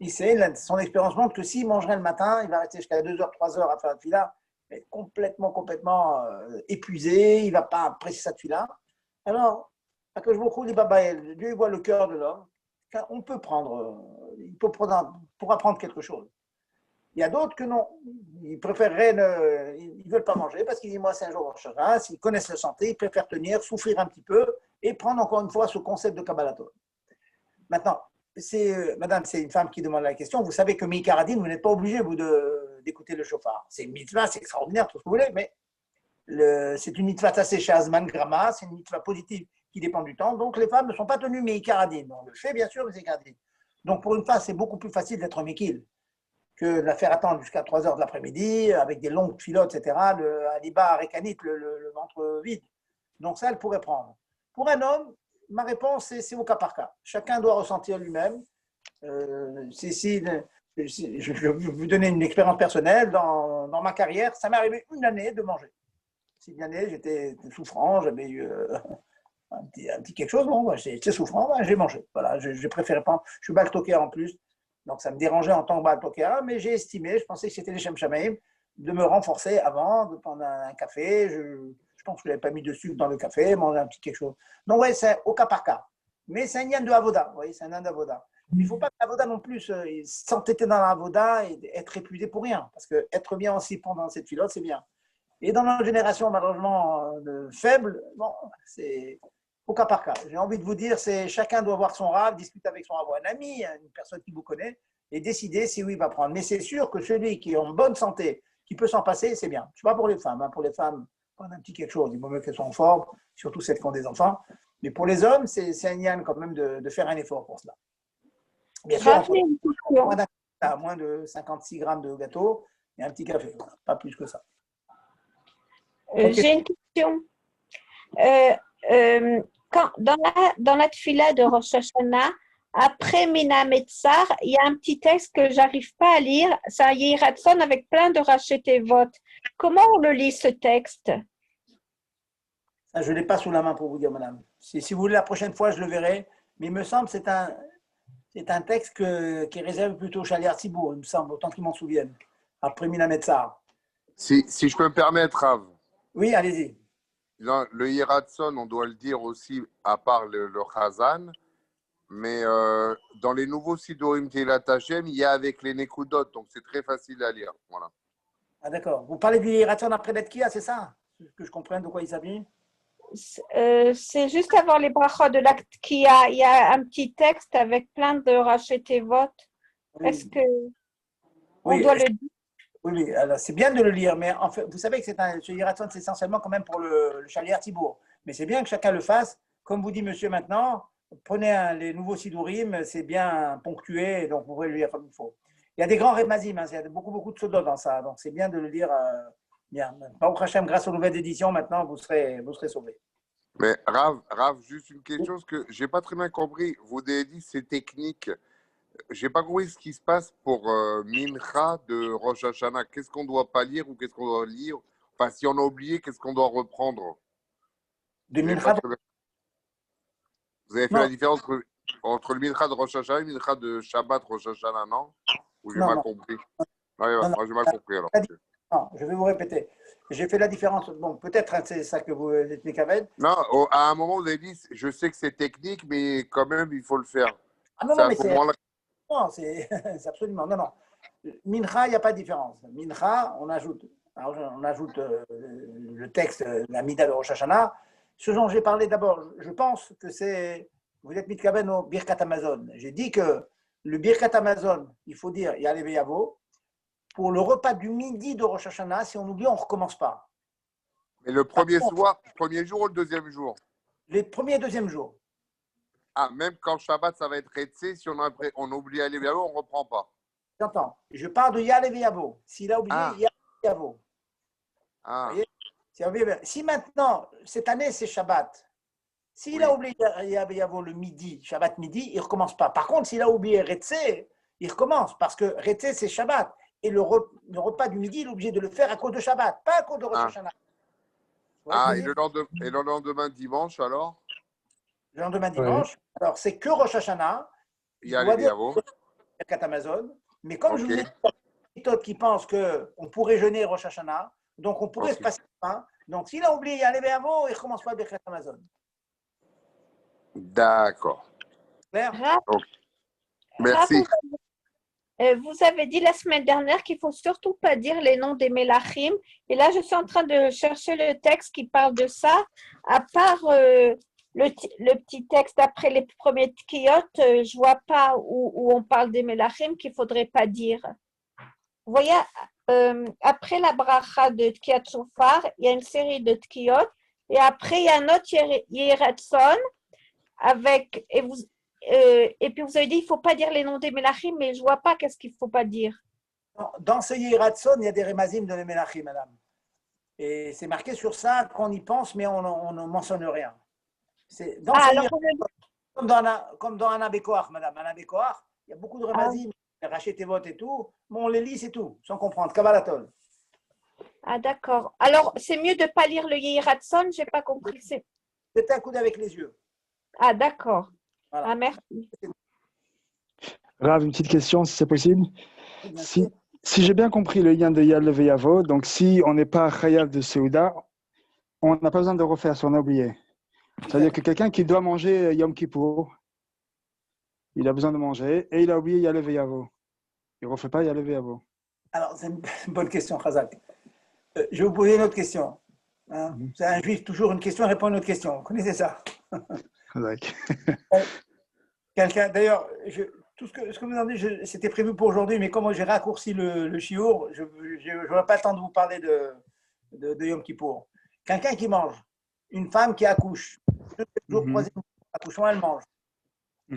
Il sait, son expérience montre que s'il mangerait le matin, il va rester jusqu'à 2h, 3h à faire la tefila, il va être complètement épuisé, il ne va pas apprécier sa tefila. Alors, Akadosh Baruch Hu dit, Dieu voit le cœur de l'homme, on peut prendre, il peut prendre pour apprendre quelque chose. Il y a d'autres que non. Ils préféreraient, ils ne veulent pas manger parce qu'ils disent, moi, c'est un jour Rosh Hashanah. S'ils connaissent la santé, ils préfèrent tenir, souffrir un petit peu et prendre encore une fois ce concept de Kabbalatot. Maintenant, madame, c'est une femme qui demande la question. Vous savez que Mikaradin, vous n'êtes pas obligé, vous, d'écouter le chauffard. C'est une mitzvah, c'est extraordinaire, tout ce que vous voulez, mais c'est une mitzvah tassée chez Azman Grama, c'est une mitzvah positive qui dépend du temps. Donc, les femmes ne sont pas tenues Mikaradin. On le fait, bien sûr, mais c'est Mikaradin. Donc, pour une femme, c'est beaucoup plus facile d'être Mikil que de la faire attendre jusqu'à 3 heures de l'après-midi, avec des longues filotes, etc., Aliba, Rekanit, le ventre vide. Donc ça, elle pourrait prendre. Pour un homme, ma réponse, c'est au cas par cas. Chacun doit ressentir lui-même. Je vais vous donner une expérience personnelle. Dans ma carrière, ça m'est arrivé une année de manger. C'est une année, j'étais souffrant, j'avais eu un petit quelque chose, bon, j'étais souffrant, j'ai mangé. Voilà, je préférais pas. Je suis baltoké en plus. Donc, ça me dérangeait en tant que Baal-Tokea, mais j'ai estimé, je pensais que c'était les Shem Shamaim, de me renforcer avant, de prendre un café. Je pense que je n'avais pas mis de sucre dans le café, manger un petit quelque chose. Donc, ouais, c'est au cas par cas. Mais c'est un yann de Avoda, vous voyez, c'est un yann d'Avoda. Il ne faut pas que l'Avoda non plus s'entêter dans l'Avoda et être épuisé pour rien. Parce qu'être bien aussi pendant cette filote, c'est bien. Et dans notre génération, malheureusement, faible, bon, c'est au cas par cas. J'ai envie de vous dire, c'est chacun doit voir son rave, discuter avec son rave, un ami, une personne qui vous connaît, et décider si oui, il va prendre. Mais c'est sûr que celui qui est en bonne santé, qui peut s'en passer, c'est bien. Je ne sais pas pour les femmes. Pour les femmes, prendre un petit quelque chose, il vaut mieux qu'elles soient en forme, surtout celles qui ont des enfants. Mais pour les hommes, c'est un yann quand même de faire un effort pour cela. Bien sûr, à moins de 56 grammes de gâteau et un petit café, pas plus que ça. J'ai une question. Dans la tfila de Rosh Hashanah, après Mina Metzar, il y a un petit texte que j'arrive pas à lire, c'est un Yehiratson avec plein de rachetevot. Comment on le lit, ce texte? Ça, je ne l'ai pas sous la main pour vous dire, madame. Si vous voulez, la prochaine fois, je le verrai. Mais il me semble que c'est un texte qui est réservé plutôt au Shaliach Tzibour, il me semble, autant qu'ils m'en souviennent, après Mina Metzar. Si je peux me permettre, Rav. Oui, allez-y. Le Yehiratson, on doit le dire aussi, à part le Chazan, mais dans les nouveaux Sidurim Tehilat Hashem, il y a avec les Nekudot, donc c'est très facile à lire. Voilà. Ah, d'accord. Vous parlez du Yehiratson après l'Etkia, c'est ça? Que je comprenne de quoi il s'agit? C'est juste avant les brachot de l'Etkia, il y a un petit texte avec plein de rachetevot. Oui. Est-ce qu'on doit le dire? Oui, alors c'est bien de le lire, mais en fait, vous savez que ce Yehiratson, c'est essentiellement quand même pour le Shaliach Tzibour. Mais c'est bien que chacun le fasse. Comme vous dit monsieur maintenant, prenez les nouveaux Sidurim, c'est bien ponctué, donc vous pouvez le lire comme il faut. Il y a des grands Remazim, il y a beaucoup de sodos dans ça, donc c'est bien de le lire bien. Baruch Hashem, grâce aux nouvelles éditions, maintenant, vous serez sauvés. Mais Rav, juste une question, parce que je n'ai pas très bien compris. Vous avez dit c'est technique. Je n'ai pas compris ce qui se passe pour Mincha de Rosh Hashanah. Qu'est-ce qu'on ne doit pas lire ou qu'est-ce qu'on doit lire? Enfin, si on a oublié, qu'est-ce qu'on doit reprendre? De Mincha Vous avez fait la différence entre le Mincha de Rosh Hashanah et le Mincha de Shabbat Rosh Hashanah, non? Ou j'ai mal compris? Moi, j'ai mal compris alors. Non, je vais vous répéter. J'ai fait la différence. Bon, peut-être c'est ça que vous expliquez avec. Non, à un moment, vous avez dit, je sais que c'est technique, mais quand même, il faut le faire. Ah non, mais c'est absolument. Non. Mincha, il n'y a pas de différence. Mincha, on ajoute le texte, la Mida de Rosh Hashanah. Ce dont j'ai parlé d'abord, je pense que c'est. Vous êtes mitkaben au Birkat Amazon. J'ai dit que le Birkat Amazon, il faut dire Ya'aleh Veyavo. Pour le repas du midi de Rosh Hashanah, si on oublie, on ne recommence pas. Mais le premier jour ou le deuxième jour? Les premiers et deuxième jours. Ah, même quand Shabbat, ça va être Retsé, si on oublie Ya'aleh Veyavo, on ne reprend pas. J'entends. Je parle de Ya'aleh Veyavo. S'il a oublié, Ya'aleh Veyavo. Si maintenant, cette année, c'est Shabbat, s'il a oublié Ya'aleh Veyavo le midi, Shabbat midi, il ne recommence pas. Par contre, s'il a oublié Retsé, il recommence parce que Retsé, c'est Shabbat. Et le repas du midi, il est obligé de le faire à cause de Shabbat, pas à cause de Rosh Hashanah. Et le lendemain dimanche, alors? Le lendemain dimanche, alors c'est que Rosh Hashanah. Il y a les Veyavo. Amazon. Mais comme je vous ai dit, il y a des méthodes qui pensent qu'on pourrait jeûner Rosh Hashanah, donc on pourrait se passer de pain. Donc s'il a oublié Ya'aleh Veyavo, il ne recommence pas le Birkat Amazon. D'accord. Clair? Merci. Vous avez dit la semaine dernière qu'il faut surtout pas dire les noms des Mélachim. Et là, je suis en train de chercher le texte qui parle de ça. À part le petit texte après les premiers tkiyot, je vois pas où on parle des Mélachim qu'il faudrait pas dire. Vous voyez, après la bracha de Tkiyat Shofar, il y a une série de tkiyot. Et après, il y a un autre Yehiratson avec... Et puis vous avez dit, il ne faut pas dire les noms des Mélachim, mais je ne vois pas qu'est-ce qu'il ne faut pas dire. Dans ce Yehiratson, il y a des Remazim de Mélachim, madame. Et c'est marqué sur ça qu'on y pense, mais on ne mentionne rien. Dans comme dans Anna Bekoach, madame. Anna Bekoach, il y a beaucoup de Remazim, Rachet tes votes et tout. Bon, on les lit, c'est tout, sans comprendre. Kabbalatol. Ah, d'accord. Alors, c'est mieux de ne pas lire le Yehiratson, je n'ai pas compris. Jetez un coup d'œil avec les yeux. Ah, d'accord. Voilà. Ah, merci. Rav, une petite question, si c'est possible. Si j'ai bien compris le lien de Yal Veyavo, donc si on n'est pas Chayav de Seuda, on n'a pas besoin de refaire si on a oublié. C'est-à-dire que quelqu'un qui doit manger Yom Kippour, il a besoin de manger et il a oublié Yal Veyavo. Il ne refait pas Yal Veyavo. Alors, c'est une bonne question, Khazak. Je vais vous poser une autre question. Hein? C'est un juif, toujours une question, répond à une autre question. Vous connaissez ça? Quelqu'un, d'ailleurs, tout ce que vous avez dit, c'était prévu pour aujourd'hui, mais comme j'ai raccourci le chiour, je n'aurai pas le temps de vous parler de Yom Kippour. Quelqu'un qui mange, une femme qui accouche, 2 jours, 3 jours, accouchement, elle mange.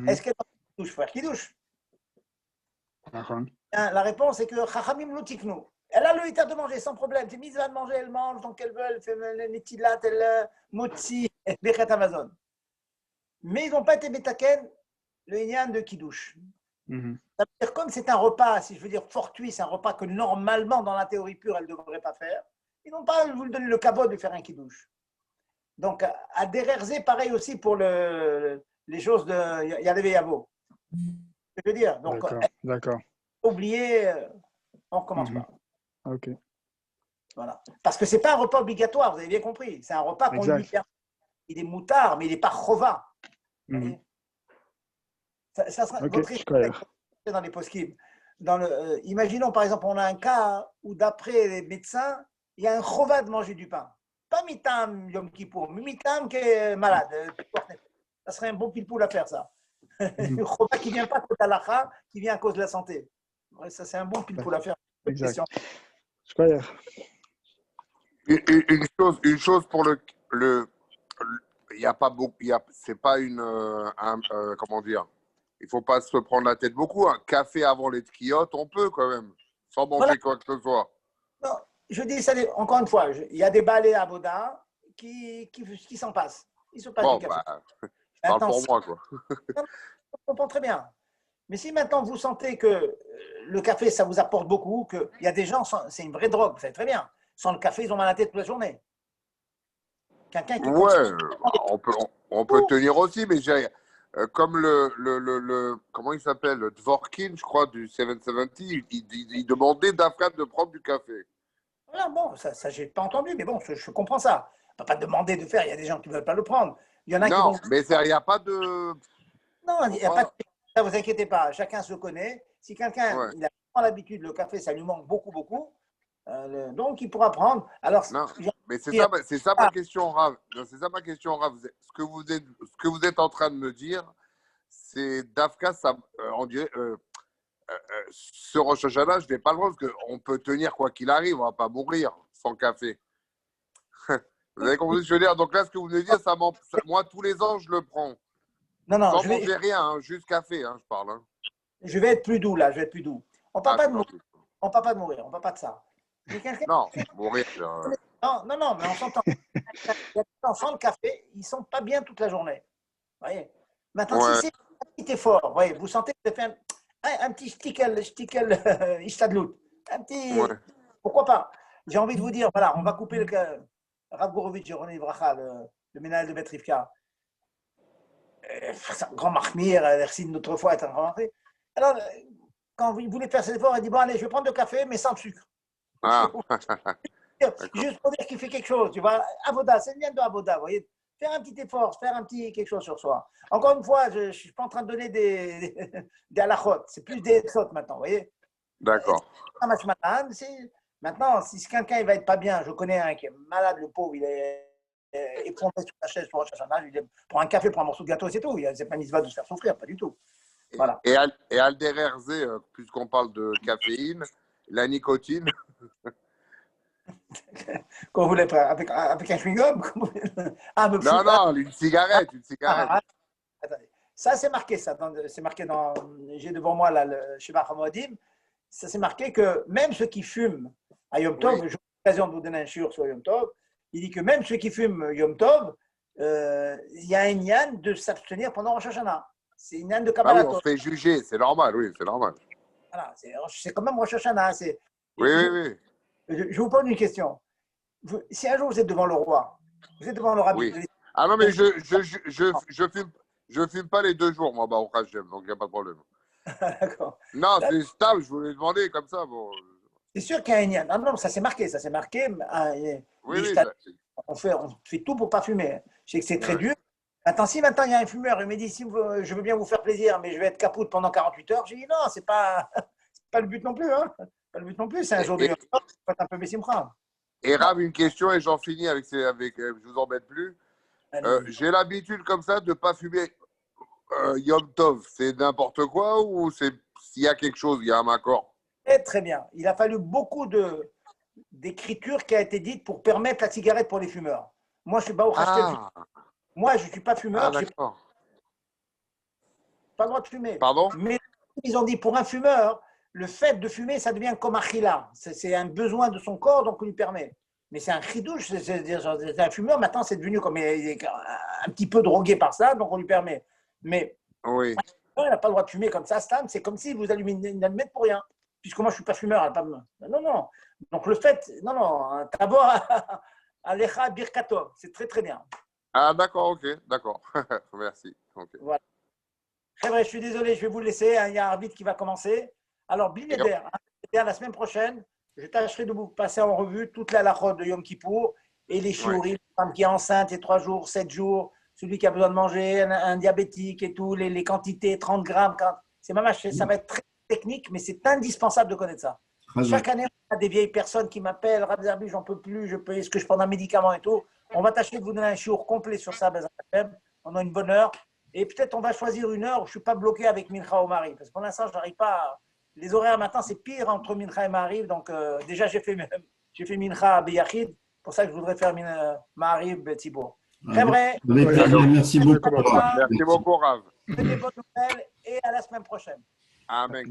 Est-ce qu'elle douche, frère? Qui douche? La réponse est que Chachamim Lutiknu. Elle a le état de manger sans problème. C'est mise à manger, elle mange, donc elle veut, elle fait les netilat, elle motzi, elle bechet Amazon. Mais ils n'ont pas été métaken le Inyan de Kiddush. Ça veut dire, comme c'est un repas, si je veux dire fortuit, c'est un repas que normalement, dans la théorie pure, elle ne devrait pas faire, ils n'ont pas voulu donner le kavod de faire un Kiddush. Donc, à Dererze, pareil aussi pour les choses de Yalev Yavo. Je veux dire, donc, d'accord. Oublier, on ne recommence pas. Ok. Voilà. Parce que ce n'est pas un repas obligatoire, vous avez bien compris. C'est un repas qu'on lui permet. Il est moutard, mais il n'est pas chova. Ça sera votre dans les poskim. Imaginons par exemple, on a un cas où d'après les médecins, il y a un chova de manger du pain. Pas mitam Yom Kippour, mais mitam qui est malade. Ça serait un bon pilpoul à faire ça. Le chova qui ne vient pas à cause de l'alacha, qui vient à cause de la santé. Ouais, ça c'est un bon pilpoul à faire. Exact. Une chose pour il n'y a pas beaucoup, c'est pas comment dire, il faut pas se prendre la tête beaucoup. Un café avant les tkiyot, on peut quand même, sans manger quoi que ce soit. Non, je dis ça encore une fois, il y a des balais à Boda qui s'en passent. Ils se passent du café. Je parle pour moi, quoi. Je comprends très bien. Mais si maintenant vous sentez que le café, ça vous apporte beaucoup, qu'il y a des gens, c'est une vraie drogue, vous savez très bien. Sans le café, ils ont mal à la tête toute la journée. Quelqu'un qui on peut tenir aussi, mais comme comment il s'appelle, Dvorkin, je crois, du 770, il demandait d'Afghan de prendre du café. Voilà, bon, ça j'ai pas entendu, mais bon, je comprends ça. On ne peut pas demander de faire, il y a des gens qui ne veulent pas le prendre. Il y en a non, qui vont... mais il n'y a pas de... Non, il n'y a pas de... Ne vous inquiétez pas, chacun se connaît. Si quelqu'un il a l'habitude, le café, ça lui manque beaucoup, beaucoup, donc il pourra prendre. Alors, non, mais c'est ça ma question, Rav. C'est ça ma question, Rav. Ce que vous êtes en train de me dire, c'est Dafka, on dirait... ce Rosh Hashanah, je n'ai pas le droit parce qu'on peut tenir quoi qu'il arrive, on ne va pas mourir sans café. Vous avez compris ce que je veux dire? Donc là, ce que vous venez de dire, moi, tous les ans, je le prends. Non, sans manger rien, hein, juste café, hein, je parle. Hein. Je vais être plus doux là, je vais être plus doux. On ne parle pas de mourir. On ne parle pas de mourir, on ne parle pas de ça. Non, mourir. Non, mais on s'entend. Il y a des gens sans le café, ils ne sont pas bien toute la journée. Vous voyez? Maintenant, si c'est un petit effort, vous voyez, vous sentez que vous avez fait un petit shtikel ishtadlout. Un petit. Pourquoi pas? J'ai envie de vous dire, voilà, on va couper le Rav Gourovitch, René Bracha, le ménage de Betrivka. C'est un grand marmire, merci de notre foi, est un grand marmire. Alors, quand il voulait faire cet effort, il dit bon, allez, je vais prendre le café, mais sans sucre. Juste pour dire qu'il fait quelque chose, tu vois. Avoda, c'est bien de Avoda, vous voyez. faire un petit effort, faire un petit quelque chose sur soi. Encore une fois, je ne suis pas en train de donner des halakhot, c'est plus des etzot maintenant, vous voyez. D'accord. Maintenant, si quelqu'un il va être pas bien, je connais un qui est malade, le pauvre, il est effondré sur la chaise pour Rosh Hashanah, je lui dis, pour un café, pour un morceau de gâteau, c'est tout. C'est pas une mitzvah de se faire souffrir, pas du tout. Voilà. Et Alder Herzé, puisqu'on parle de caféine, la nicotine. Quand vous voulez, avec un chewing-gum. Non, une cigarette. Attendez. Ça, c'est marqué, ça. C'est marqué dans. J'ai devant moi là, le Sheba Hamodim. Ça, c'est marqué que même ceux qui fument à Yom Tov, j'ai l'occasion de vous donner un shiur sur Yom Tov, il dit que même ceux qui fument Yom Tov, il y a un yann de s'abstenir pendant Rosh Hashanah. C'est une yann de Kabbalah. Ah oui, on se fait juger, c'est normal, oui, c'est normal. Voilà, c'est quand même Rosh Hashanah. Oui. Je vous pose une question. Si un jour vous êtes devant le roi, vous êtes devant le rabbi. Oui. Ah non, mais je fume pas les 2 jours, moi, au Hachem, donc il n'y a pas de problème. D'accord. Non, c'est stable, je voulais demander comme ça. Bon. C'est sûr qu'il y a un yann. Ah non, ça s'est marqué. Oui. On fait tout pour ne pas fumer. Je sais que c'est très dur. Maintenant, si maintenant il y a un fumeur, il me dit je veux bien vous faire plaisir, mais je vais être capoute pendant 48 heures, j'ai dit non, c'est pas le but non plus. Hein. Pas le but non plus, c'est un jour de Yom Tov, faut être un peu bessimcha. Et Rav, une question et j'en finis avec je vous embête plus. J'ai l'habitude comme ça de ne pas fumer Yom Tov. C'est n'importe quoi ou s'il y a quelque chose, il y a un accord? Très bien. Il a fallu beaucoup d'écriture qui a été dite pour permettre la cigarette pour les fumeurs. Moi, je suis pas au Moi, je ne suis pas fumeur. Je n'ai pas le droit de fumer. Pardon? Mais ils ont dit pour un fumeur, le fait de fumer, ça devient comme achila. C'est un besoin de son corps, donc on lui permet. Mais c'est un chidouche, c'est un fumeur, maintenant c'est devenu comme il est un petit peu drogué par ça, donc on lui permet. Mais oui. Il n'a pas le droit de fumer comme ça, Stam, c'est comme si vous allumez une allumette pour rien. Puisque moi je ne suis pas fumeur. Non. Donc le fait, non, d'abord, Alecha Birkato, c'est très très bien. Ah d'accord, ok, d'accord. Merci. Okay. Voilà. Très vrai, je suis désolé, je vais vous laisser. Il y a un arbitre qui va commencer. Alors, Binéder, la semaine prochaine, je tâcherai de vous passer en revue toute la halachot de Yom Kippour et les shiurim, la femme qui est enceinte, les 3 jours, 7 jours, celui qui a besoin de manger, un diabétique et tout, les quantités, 30 grammes. Ça va être très technique, mais c'est indispensable de connaître ça. Chaque année, on a des vieilles personnes qui m'appellent, Rav Zerbi, j'en peux plus, est-ce que je prends un médicament et tout. On va tâcher de vous donner un shiur complet sur ça, on a une bonne heure. Et peut-être on va choisir une heure où je ne suis pas bloqué avec Mincha ou Mariv. Parce que pour l'instant, je n'arrive pas. Les horaires maintenant, c'est pire entre Mincha et Mariv. Donc, déjà, j'ai fait Mincha à Beyachid. Pour ça que je voudrais faire Mariv Betzibour. Très vrai. Merci beaucoup. Merci beaucoup, Rav. Des bonnes nouvelles et à la semaine prochaine. Amen.